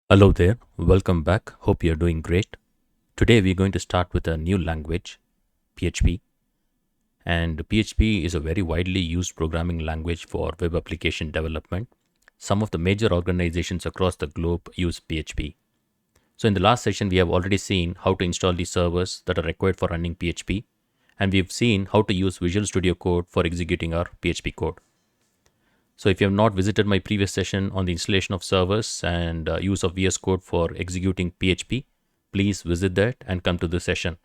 Hello there, welcome back. Hope you're doing great. Today we're going to start with a new language, PHP. And PHP is a very widely used programming language for web application development. Some of the major organizations across the globe use PHP. So, in the last session, we have already seen how to install the servers that are required for running PHP. And we've seen how to use Visual Studio Code for executing our PHP code. So if you have not visited my previous session on the installation of servers and use of VS Code for executing PHP, please visit that and come to this session.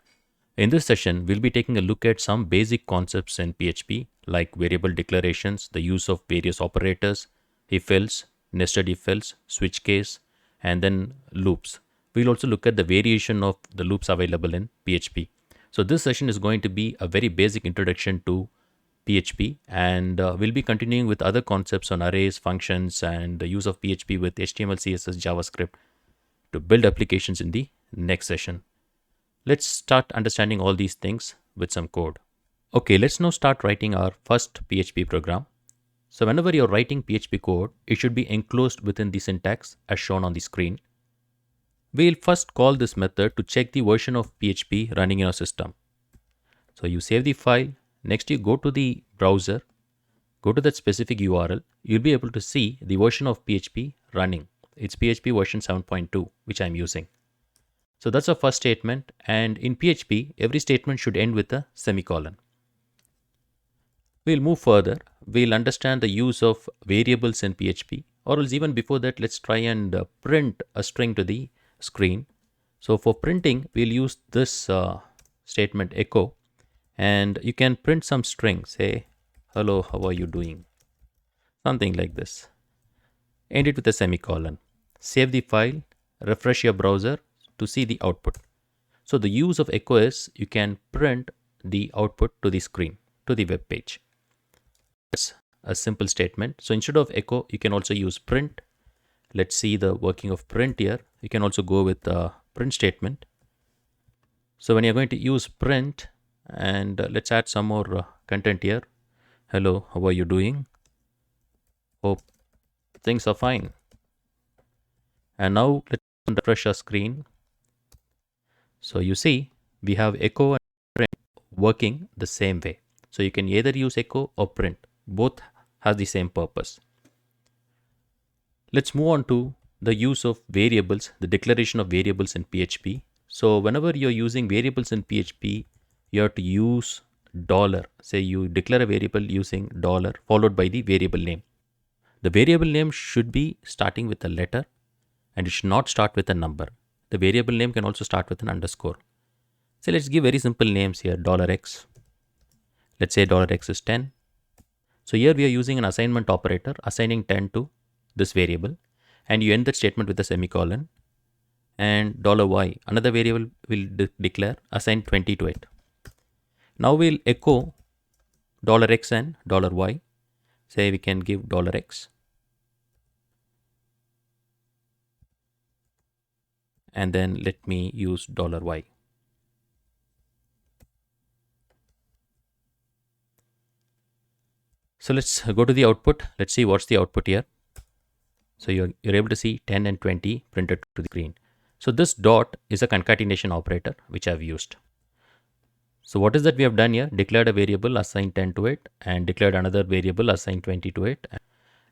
In this session, we'll be taking a look at some basic concepts in PHP like variable declarations, the use of various operators, if-else, nested if-else, switch case, and then loops. We'll also look at the variation of the loops available in PHP. So this session is going to be a very basic introduction to PHP, and we'll be continuing with other concepts on arrays, functions, and the use of PHP with HTML, CSS, JavaScript to build applications in the next session. Let's start understanding all these things with some code. Okay, let's now start writing our first PHP program. So whenever you're writing PHP code, it should be enclosed within the syntax as shown on the screen. We'll first call this method to check the version of PHP running in our system. So you save the file. Next, you go to the browser, go to that specific URL. You'll be able to see the version of PHP running. It's PHP version 7.2, which I'm using. So that's our first statement. And in PHP, every statement should end with a semicolon. We'll move further. We'll understand the use of variables in PHP, or else even before that, let's try and print a string to the screen. So for printing, we'll use this statement echo. And you can print some string, say, hello, how are you doing? Something like this. End it with a semicolon. Save the file, refresh your browser to see the output. So the use of echo is you can print the output to the screen, to the web page. That's a simple statement. So instead of echo, you can also use print. Let's see the working of print here. You can also go with the print statement. So when you're going to use print, and let's add some more content here. Hello, how are you doing? Hope things are fine. And now let's refresh our screen. So you see, we have echo and print working the same way. So you can either use echo or print. Both have the same purpose. Let's move on to the use of variables, the declaration of variables in PHP. So whenever you're using variables in PHP, you have to use dollar. Say you declare a variable using dollar followed by the variable name. The variable name should be starting with a letter and it should not start with a number. The variable name can also start with an underscore. So let's give very simple names here. $x. Let's say $x is 10. So here we are using an assignment operator assigning 10 to this variable, and you end that statement with a semicolon. And $y, another variable will declare assign 20 to it. Now we'll echo $x and $y. Say we can give $x and then let me use $y. So let's go to the output. Let's see what's the output here. So you're able to see 10 and 20 printed to the screen. So this dot is a concatenation operator which I've used. So what is that we have done here? Declared a variable, assigned 10 to it, and declared another variable, assigned 20 to it.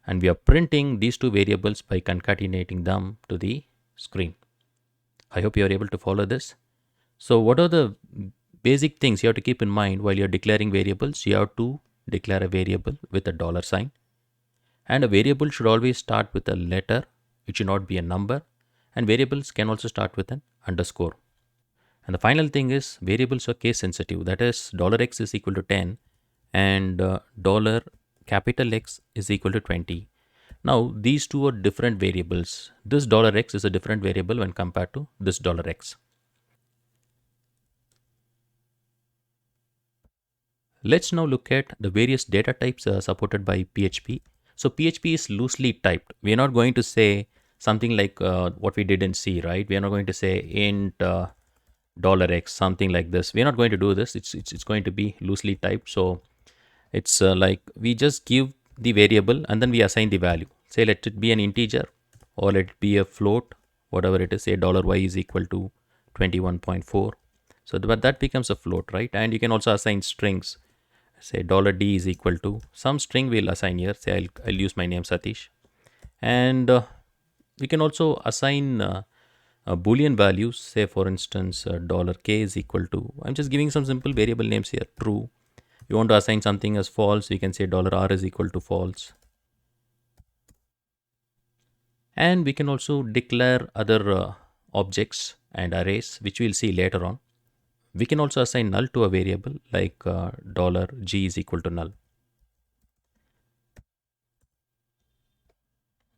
And we are printing these two variables by concatenating them to the screen. I hope you are able to follow this. So what are the basic things you have to keep in mind while you're declaring variables? You have to declare a variable with a dollar sign. And a variable should always start with a letter. It should not be a number. And variables can also start with an underscore. And the final thing is variables are case sensitive. That is $x is equal to 10 and $X is equal to 20. Now these two are different variables. This $x is a different variable when compared to this $x. Let's now look at the various data types supported by PHP. So PHP is loosely typed. We are not going to say something like what we did in C, right? We are not going to say int $x, something like this. We are not going to do this. It's going to be loosely typed. So it's like we just give the variable and then we assign the value. Say let it be an integer or let it be a float whatever it is, say $y is equal to 21.4. So that becomes a float, right? And you can also assign strings. Say $d is equal to some string we'll assign here. Say I'll use my name Satish. And we can also assign Boolean values. Say for instance, $k is equal to, I'm just giving some simple variable names here, true. You want to assign something as false, you can say $r is equal to false. And we can also declare other objects and arrays, which we'll see later on. We can also assign null to a variable like $g is equal to null.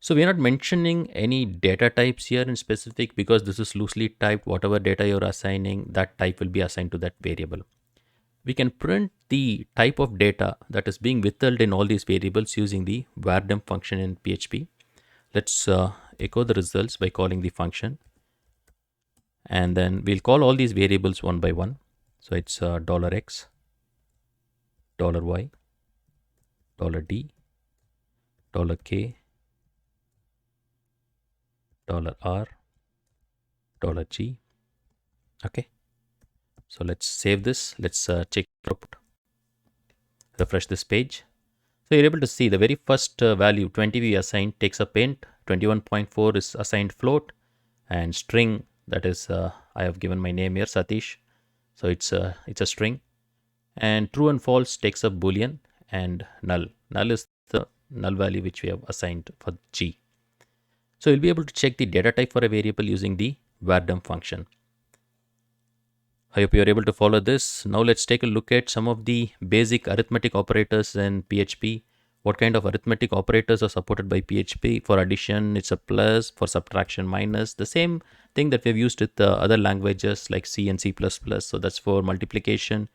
So we're not mentioning any data types here in specific because this is loosely typed. Whatever data you're assigning, that type will be assigned to that variable. We can print the type of data that is being withheld in all these variables using the var_dem function in PHP. Let's echo the results by calling the function. And then we'll call all these variables one by one. So it's $x, $y, $d, $k, $r, $g. Okay. So let's save this. Let's check output. Refresh this page. So you're able to see the very first value 20 we assigned takes up int, 21.4 is assigned float, and string, that is I have given my name here Satish. So it's a string, and true and false takes up boolean, and null is the null value which we have assigned for G. So you'll be able to check the data type for a variable using the var_dem function. I hope you are able to follow this. Now let's take a look at some of the basic arithmetic operators in PHP. What kind of arithmetic operators are supported by PHP? For addition, it's a plus. For subtraction, minus. The same thing that we've used with other languages like C and C++. So that's for multiplication,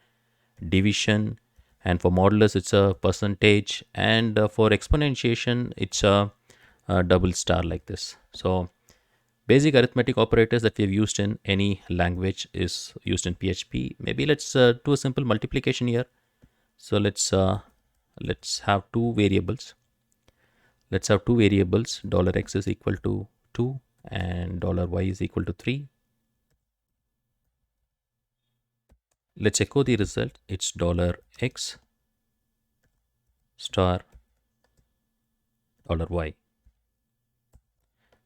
division, and for modulus, it's a percentage. And for exponentiation, it's a double star like this. So basic arithmetic operators that we have used in any language is used in PHP. Maybe let's do a simple multiplication here. So let's have two variables. Let's have two variables. $x is equal to 2 and $y is equal to 3. Let's echo the result. It's $x star $y.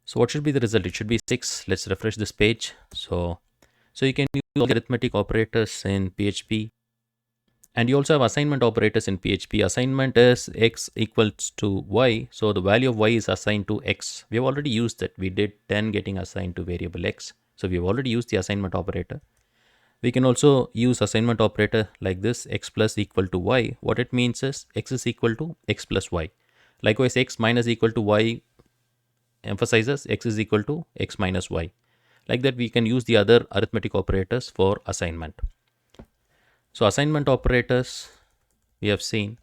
So what should be the result? It should be 6. Let's refresh this page. So you can use all the arithmetic operators in PHP. And you also have assignment operators in PHP. Assignment is x equals to y. So the value of y is assigned to x. We have already used that. We did 10 getting assigned to variable x. So we have already used the assignment operator. We can also use assignment operator like this, x plus equal to y. What it means is x is equal to x plus y. Likewise, x minus equal to y emphasizes x is equal to x minus y. Like that, we can use the other arithmetic operators for assignment. So assignment operators we have seen.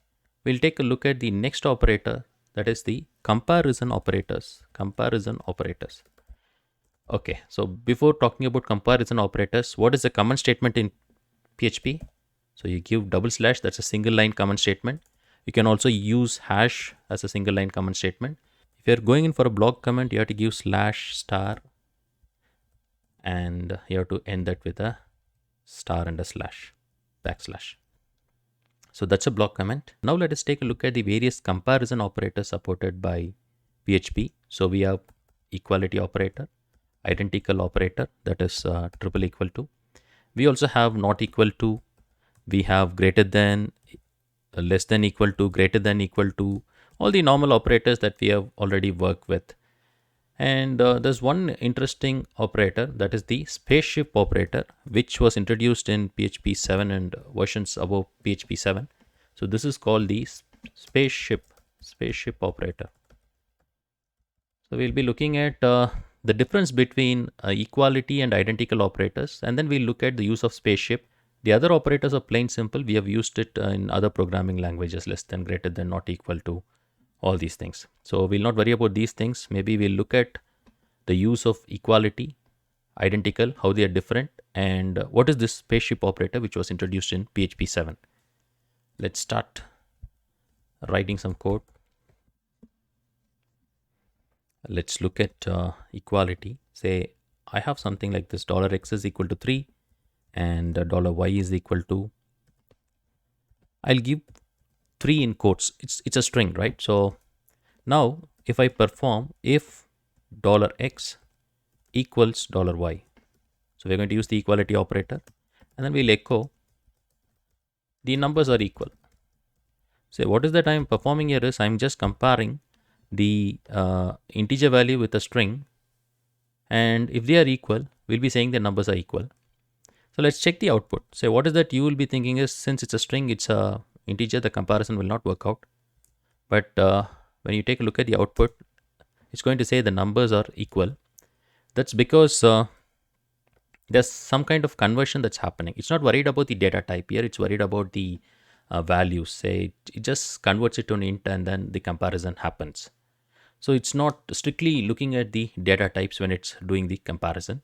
We'll take a look at the next operator, that is the comparison operators. Comparison operators. Okay, so before talking about comparison operators, what is a command statement in PHP? So you give double slash, that's a single line command statement. You can also use hash as a single line command statement. If you're going in for a block comment, you have to give slash star, and you have to end that with a star and a slash, backslash. So that's a block comment. Now let us take a look at the various comparison operators supported by PHP. So we have equality operator, identical operator, that is triple equal to. We also have not equal to. We have greater than, less than equal to, greater than equal to, all the normal operators that we have already worked with. And there's one interesting operator, that is the spaceship operator, which was introduced in PHP 7 and versions above PHP 7. So this is called the spaceship operator. So we'll be looking at the difference between equality and identical operators, and then we'll look at the use of spaceship. The other operators are plain simple. We have used it in other programming languages, less than, greater than, not equal to, all these things. So we'll not worry about these things. Maybe we'll look at the use of equality, identical, how they are different, and what is this spaceship operator which was introduced in PHP 7. Let's start writing some code. Let's look at equality. Say I have something like this: $x is equal to 3 and $y is equal to, I'll give 3 in quotes. It's a string, right? So now if I perform if $x equals $y, so we're going to use the equality operator, and then we'll echo the numbers are equal. So what is that I'm performing here is I'm just comparing the integer value with a string, and if they are equal, we'll be saying the numbers are equal. So let's check the output. So what is that you will be thinking is, since it's a string, it's a integer, the comparison will not work out. But when you take a look at the output, it's going to say the numbers are equal. That's because there's some kind of conversion that's happening. It's not worried about the data type here, it's worried about the values. Say it just converts it to an int and then the comparison happens. So it's not strictly looking at the data types when it's doing the comparison.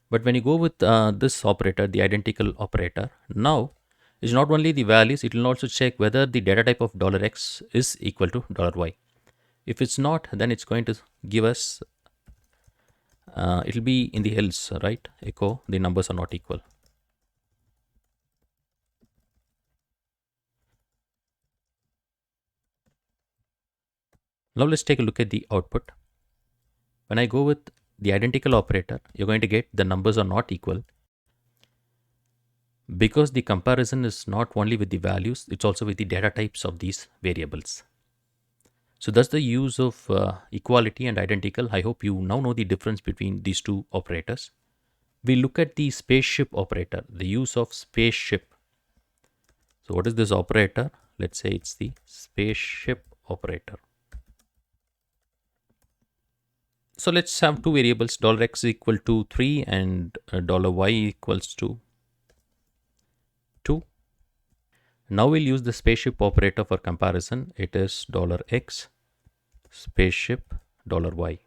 But when you go with this operator, the identical operator, now it's not only the values, it will also check whether the data type of $x is equal to $y. If it's not, then it's going to give us, it'll be in the else, right? Echo, the numbers are not equal. Now let's take a look at the output. When I go with the identical operator, you're going to get the numbers are not equal, because the comparison is not only with the values, it's also with the data types of these variables. So that's the use of equality and identical. I hope you now know the difference between these two operators. We look at the spaceship operator, the use of spaceship. So what is this operator? Let's say it's the spaceship operator. So let's have two variables, $x equal to 3 and $y equals to 2. Now we'll use the spaceship operator for comparison. It is $x spaceship $y.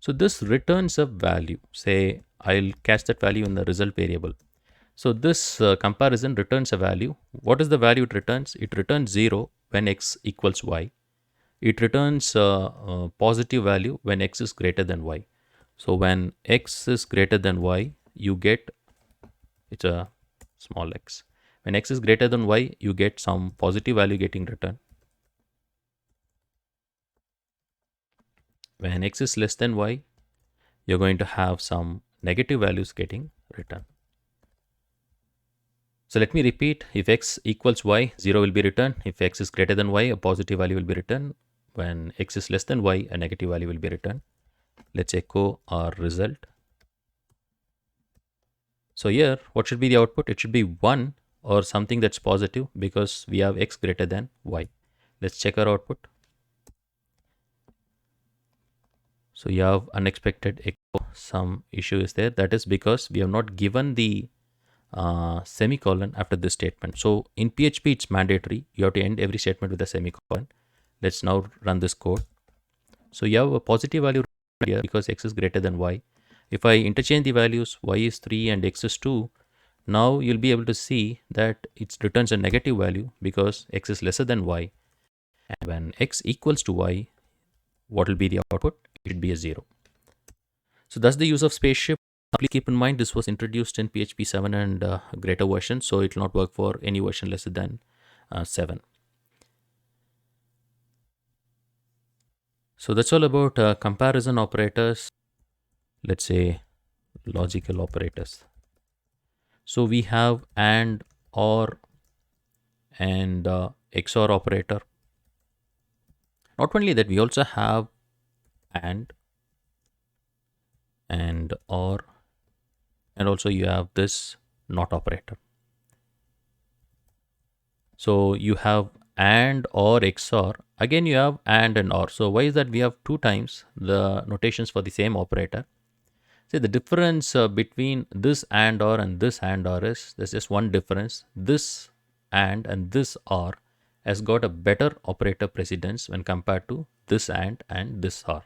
So this returns a value. Say I'll catch that value in the result variable. So this comparison returns a value. What is the value it returns? It returns 0 when x equals y. It returns a positive value when x is greater than y. So when x is greater than y, you get, it's a small x. When x is greater than y, you get some positive value getting returned. When x is less than y, you're going to have some negative values getting returned. So let me repeat, if x equals y, 0 will be returned. If x is greater than y, a positive value will be returned. When x is less than y, a negative value will be returned. Let's echo our result. So here, what should be the output? It should be 1 or something that's positive, because we have x greater than y. Let's check our output. So you have unexpected echo, some issue is there. That is because we have not given the semicolon after this statement. So in PHP, it's mandatory. You have to end every statement with a semicolon. Let's now run this code. So you have a positive value here because x is greater than y. If I interchange the values, y is 3 and x is 2, now you'll be able to see that it returns a negative value because x is lesser than y. And when x equals to y, what will be the output? It should be a 0. So that's the use of spaceship. Please keep in mind this was introduced in PHP 7 and greater version, so it will not work for any version lesser than 7. So that's all about comparison operators, let's say logical operators. So we have AND, OR, and XOR operator. Not only that, we also have AND and OR, and also you have this NOT operator. So you have AND, OR, XOR. Again, you have AND and OR. So why is that we have two times the notations for the same operator? See, the difference between this AND OR and this AND OR is, there's just one difference. This and this OR has got a better operator precedence when compared to this and this OR.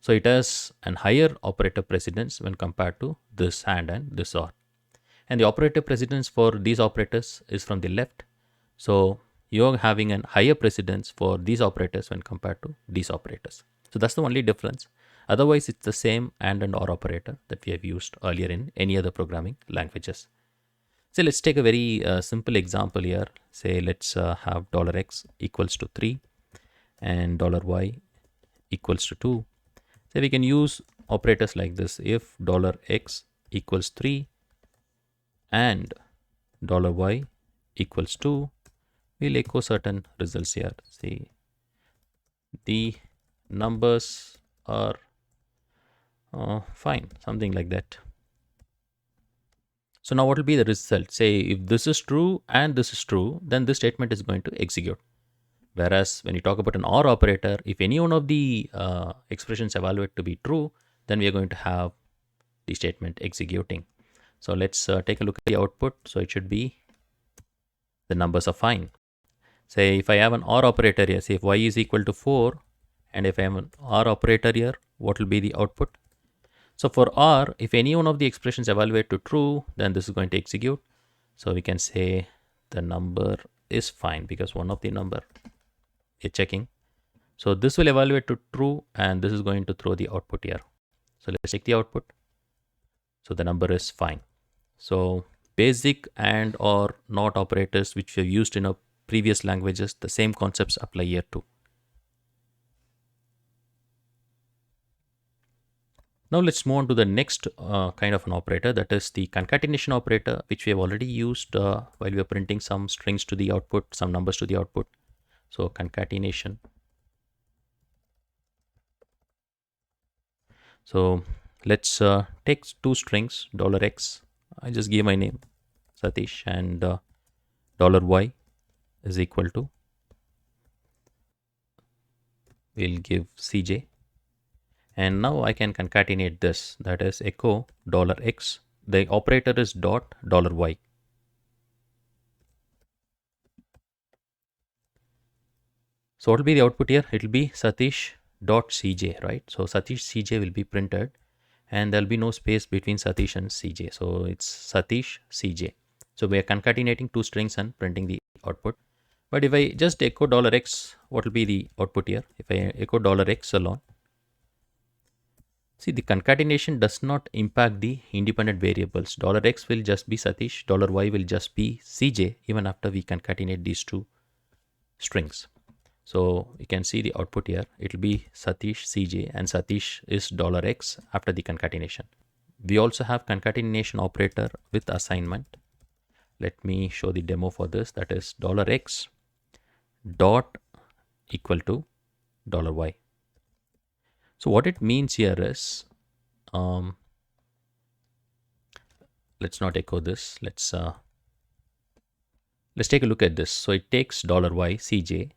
So it has an higher operator precedence when compared to this and this OR. And the operator precedence for these operators is from the left. So you're having a higher precedence for these operators when compared to these operators. So that's the only difference. Otherwise, it's the same and or operator that we have used earlier in any other programming languages. So let's take a very simple example here. Say let's have $x equals to 3 and $y equals to 2. So we can use operators like this. If $x equals 3 and $y equals 2, we'll echo certain results here. See, the numbers are fine, something like that. So now what will be the result? Say if this is true and this is true, then this statement is going to execute. Whereas when you talk about an OR operator, if any one of the expressions evaluate to be true, then we are going to have the statement executing. So let's take a look at the output. So it should be the numbers are fine. Say if I have an OR operator here, say if y is equal to 4, and if I have an OR operator here, what will be the output? So for OR, if any one of the expressions evaluate to true, then this is going to execute. So we can say the number is fine because one of the number is checking. So this will evaluate to true and this is going to throw the output here. So let's check the output. So the number is fine. So basic and or not operators which we have used in our previous languages, the same concepts apply here too. Now let's move on to the next kind of an operator, that is the concatenation operator, which we have already used while we are printing some strings to the output, some numbers to the output. So concatenation. So let's take two strings, $x, I just gave my name Satish, and $y is equal to, we'll give CJ. And now I can concatenate this, that is echo $x. The operator is dot $y. So what will be the output here? It will be Satish dot CJ, right? So Satish CJ will be printed and there will be no space between Satish and CJ. So it's Satish CJ. So we are concatenating two strings and printing the output. But if I just echo $x, what will be the output here? If I echo $x alone, see, the concatenation does not impact the independent variables. $x will just be Satish, $y will just be CJ even after we concatenate these two strings. So you can see the output here. It will be Satish CJ and Satish is $x after the concatenation. We also have concatenation operator with assignment. Let me show the demo for this. That is $x dot equal to $y. So what it means here is, let's not echo this. Let's take a look at this. So it takes $y CJ,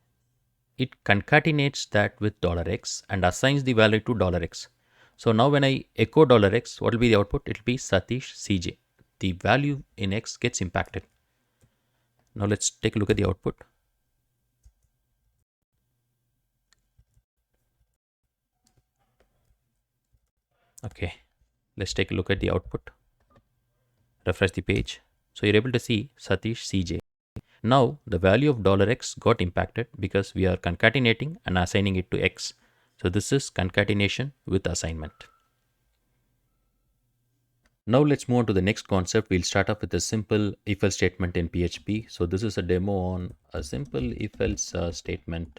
it concatenates that with $x and assigns the value to $x. So now when I echo $x, what will be the output? It will be Satish CJ. The value in x gets impacted. Now let's take a look at the output. Okay, let's take a look at the output. Refresh the page. So you're able to see Satish CJ. Now the value of $x got impacted because we are concatenating and assigning it to x. So this is concatenation with assignment. Now let's move on to the next concept. We'll start off with a simple if-else statement in PHP. So this is a demo on a simple if-else statement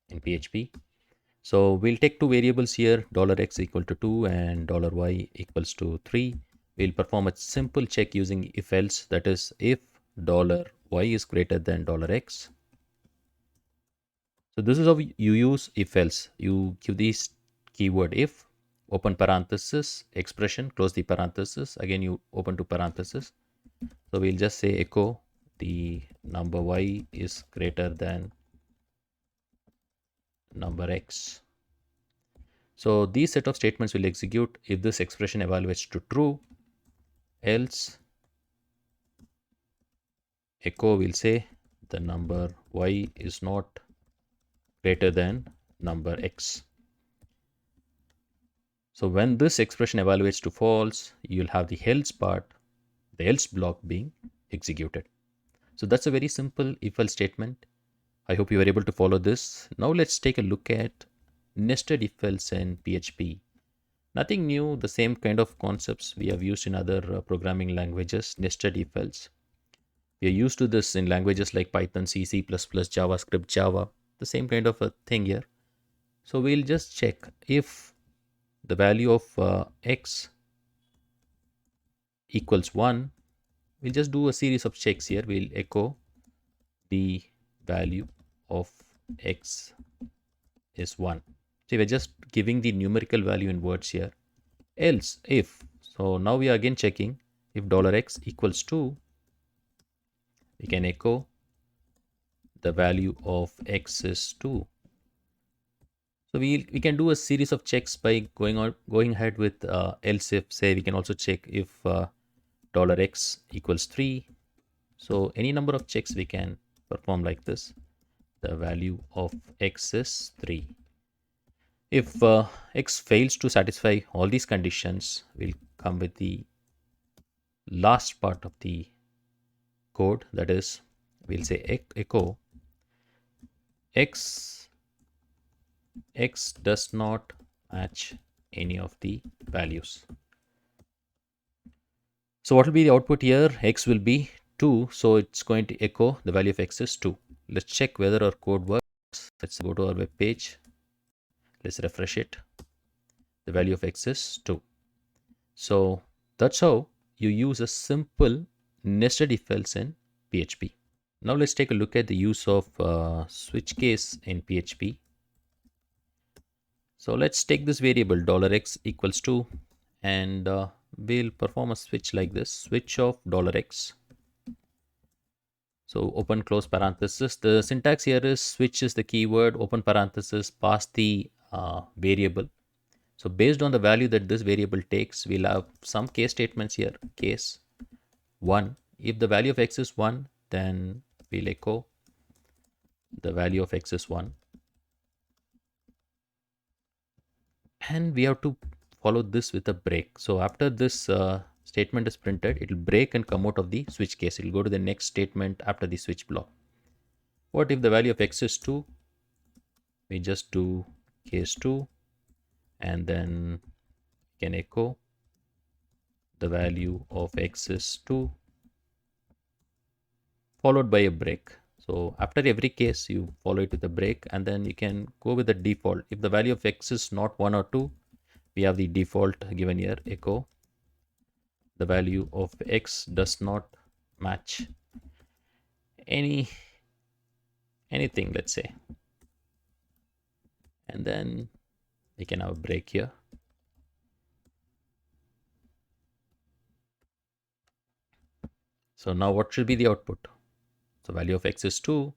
in PHP. So we'll take two variables here, $x equal to 2 and $y equals to 3. We'll perform a simple check using if-else, that is if $y is greater than $x. So this is how you use if-else. You give this keyword if, open parenthesis, expression, close the parenthesis, again you open to parenthesis. So we'll just say echo the number y is greater than number x. So these set of statements will execute if this expression evaluates to true, else echo will say the number y is not greater than number x. So when this expression evaluates to false, you'll have the else part, the else block being executed. So that's a very simple if else statement. I hope you were able to follow this. Now let's take a look at nested if else in PHP. Nothing new, the same kind of concepts we have used in other programming languages, nested if else. We are used to this in languages like Python, C, C++, JavaScript, Java, the same kind of a thing here. So we'll just check if the value of x equals 1. We'll just do a series of checks here. We'll echo the value of x is 1. So we're just giving the numerical value in words here. Else if, so now we are again checking if $x equals 2, we can echo the value of x is 2. So we can do a series of checks by going ahead with else if. Say we can also check if $x equals 3. So any number of checks we can perform like this. The value of x is 3. If x fails to satisfy all these conditions, we'll come with the last part of the code. That is, we'll say echo x does not match any of the values. So what will be the output here? X will be 2, so it's going to echo the value of x is 2. Let's check whether our code works. Let's go to our web page. Let's refresh it. The value of x is 2. So that's how you use a simple nested if else in PHP. Now let's take a look at the use of switch case in PHP. So let's take this variable $x equals 2 and we'll perform a switch like this, switch of $x. So open close parenthesis. The syntax here is switch is the keyword, open parenthesis, pass the variable. So based on the value that this variable takes, we'll have some case statements here. Case 1. If the value of x is 1, then we'll echo the value of x is 1. And we have to follow this with a break. So after this statement is printed, it will break and come out of the switch case. It will go to the next statement after the switch block. What if the value of x is 2? We just do case 2 and then we can echo the value of x is 2 followed by a break. So after every case you follow it with a break and then you can go with the default. If the value of x is not 1 or 2, we have the default given here, echo the value of x does not match anything, let's say, and then we can have a break here. So now what should be the output? So value of x is 2,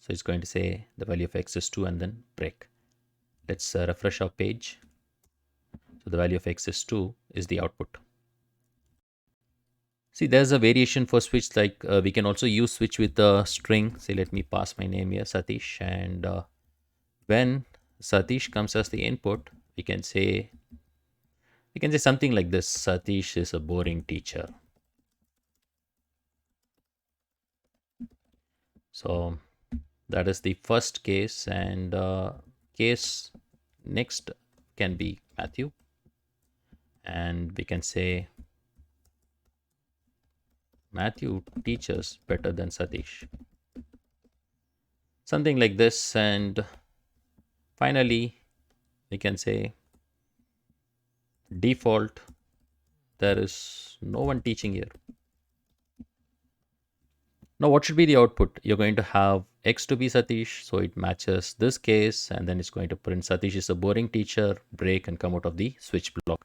so it's going to say the value of x is 2 and then break. Let's refresh our page. So the value of x is 2 is the output. See, there's a variation for switch, like we can also use switch with a string. Say let me pass my name here, Satish, and when Satish comes as the input, we can say something like this: Satish is a boring teacher. So that is the first case, and case next can be Matthew, and we can say Matthew teaches better than Satish. Something like this, and finally we can say default, there is no one teaching here. Now what should be the output? You're going to have x to be Satish, so it matches this case, and then it's going to print Satish is a boring teacher, break and come out of the switch block.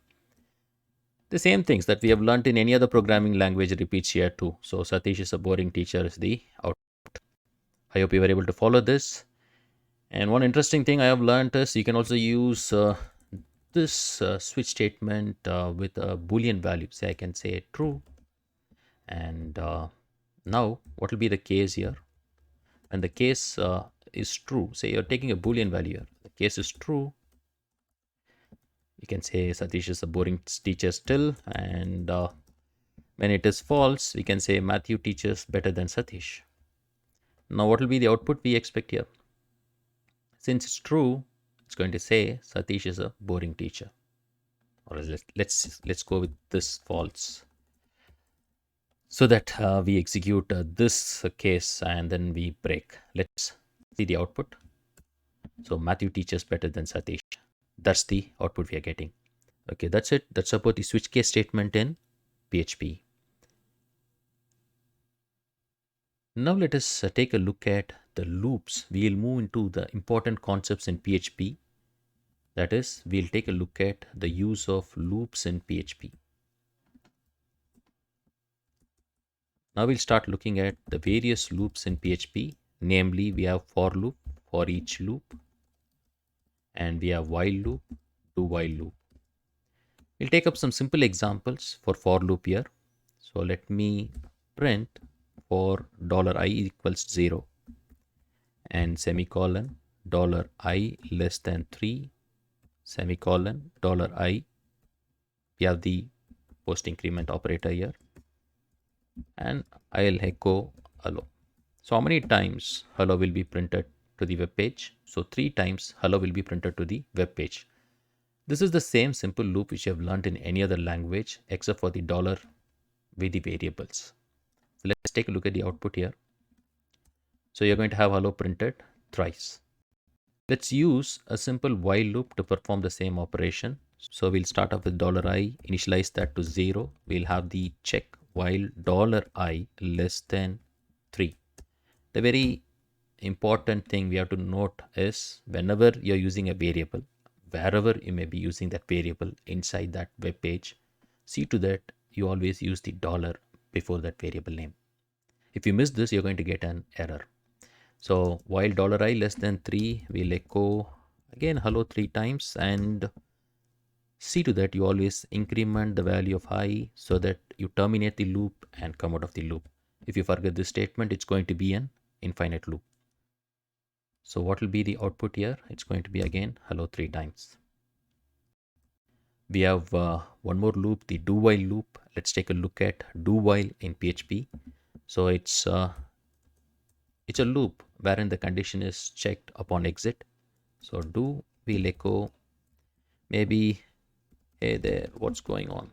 The same things that we have learned in any other programming language repeats here too. So Satish is a boring teacher is the output. I hope you were able to follow this. And one interesting thing I have learned is you can also use this switch statement with a Boolean value. Say I can say true, and now what will be the case here? When the case is true, say you're taking a Boolean value here, the case is true, you can say Satish is a boring teacher still, and when it is false, we can say Matthew teaches better than Satish. Now what will be the output we expect here? Since it's true, it's going to say Satish is a boring teacher. Or let's go with this false, so that we execute this case and then we break. Let's see the output. So Matthew teaches better than Satish. That's the output we are getting. Okay, that's it. That's about the switch case statement in PHP. Now let us take a look at the loops. We'll move into the important concepts in PHP. That is, we'll take a look at the use of loops in PHP. Now we'll start looking at the various loops in PHP. Namely, we have for loop, for each loop, and we have while loop, do while loop. We'll take up some simple examples for loop here. So let me print for $i equals 0 and semicolon $i less than 3 semicolon $i. We have the post increment operator here, and I'll echo hello. So how many times hello will be printed to the web page? So 3 times hello will be printed to the web page. This is the same simple loop which you have learned in any other language except for the dollar with the variables. So let's take a look at the output here. So you're going to have hello printed thrice. Let's use a simple while loop to perform the same operation. So we'll start off with $i, initialize that to 0. We'll have the check while $i less than 3. The very important thing we have to note is whenever you're using a variable, wherever you may be using that variable inside that web page, see to that you always use the dollar before that variable name. If you miss this, you're going to get an error. So while $i less than 3, we'll echo again hello 3 times, and see to that you always increment the value of I so that you terminate the loop and come out of the loop. If you forget this statement, it's going to be an infinite loop. So what will be the output here? It's going to be again hello 3 times. We have one more loop, the do while loop. Let's take a look at do while in PHP. So it's a loop wherein the condition is checked upon exit. So do will echo maybe, hey there, what's going on?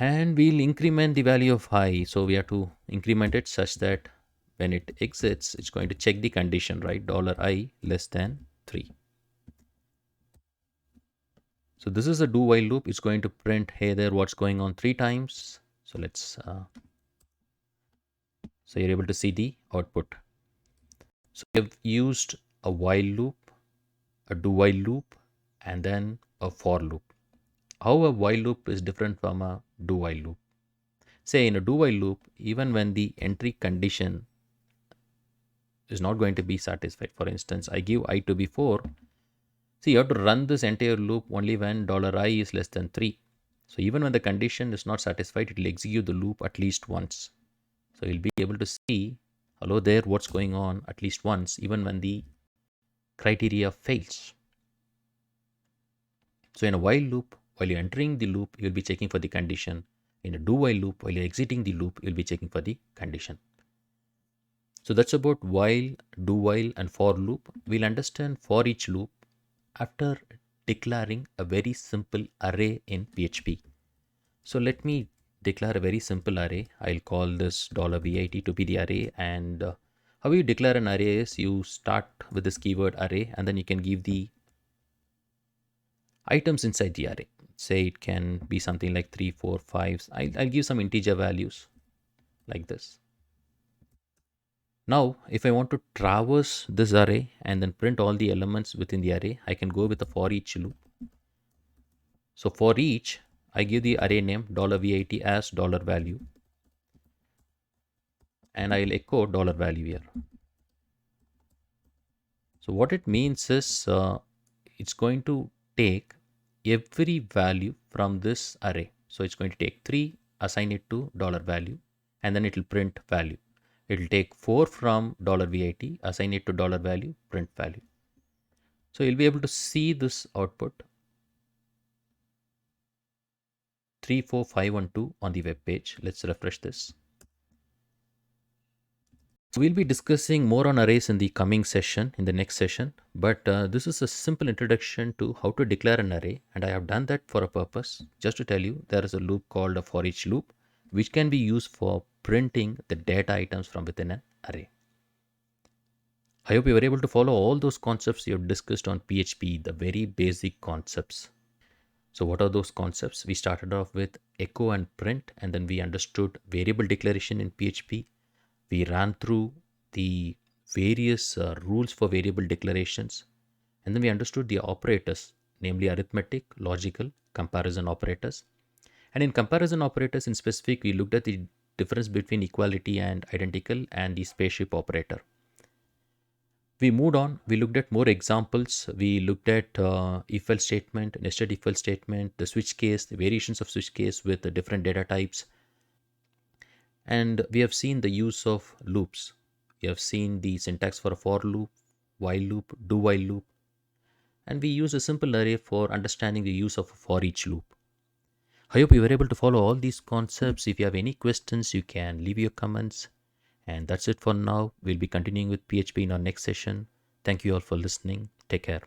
And we'll increment the value of I. So we have to increment it such that when it exits, it's going to check the condition, right? $i less than 3. So this is a do while loop. It's going to print, hey there, what's going on 3 times. So let's, so you're able to see the output. So we've used a while loop, a do while loop, and then a for loop. How a while loop is different from a do while loop? Say in a do while loop, even when the entry condition is not going to be satisfied, for instance, I give I to be 4. See, you have to run this entire loop only when $i is less than 3. So even when the condition is not satisfied, it will execute the loop at least once. So you'll be able to see, hello there, what's going on at least once, even when the criteria fails. So in a while loop, while you're entering the loop, you'll be checking for the condition. In a do while loop, while you're exiting the loop, you'll be checking for the condition. So that's about while, do while, and for loop. We'll understand for each loop after declaring a very simple array in PHP. So let me declare a very simple array. I'll call this $vit to be the array. And how you declare an array is you start with this keyword array, and then you can give the items inside the array. Say it can be something like 3, 4, 5. I'll give some integer values like this. Now, if I want to traverse this array and then print all the elements within the array, I can go with the for each loop. So for each, I give the array name $vit as $value, and I'll echo $value here. So what it means is it's going to take every value from this array. So it's going to take 3, assign it to $value, and then it will print value. It will take 4 from $vit, assign it to $value, print value. So you'll be able to see this output 3, 4, 5, and 2 on the web page. Let's refresh this. So we'll be discussing more on arrays in the coming session, in the next session. But this is a simple introduction to how to declare an array. And I have done that for a purpose. Just to tell you, there is a loop called a foreach loop, which can be used for printing the data items from within an array. I hope you were able to follow all those concepts you have discussed on PHP, the very basic concepts. So what are those concepts? We started off with echo and print, and then we understood variable declaration in PHP. We ran through the various rules for variable declarations, and then we understood the operators, namely arithmetic, logical, comparison operators. And in comparison operators in specific, we looked at the difference between equality and identical and the spaceship operator. We moved on. We looked at more examples. We looked at if else statement, nested if else statement, the switch case, the variations of switch case with the different data types. And we have seen the use of loops. We have seen the syntax for a for loop, while loop, do while loop. And we use a simple array for understanding the use of a for each loop. I hope you were able to follow all these concepts. If you have any questions, you can leave your comments. And that's it for now. We'll be continuing with PHP in our next session. Thank you all for listening. Take care.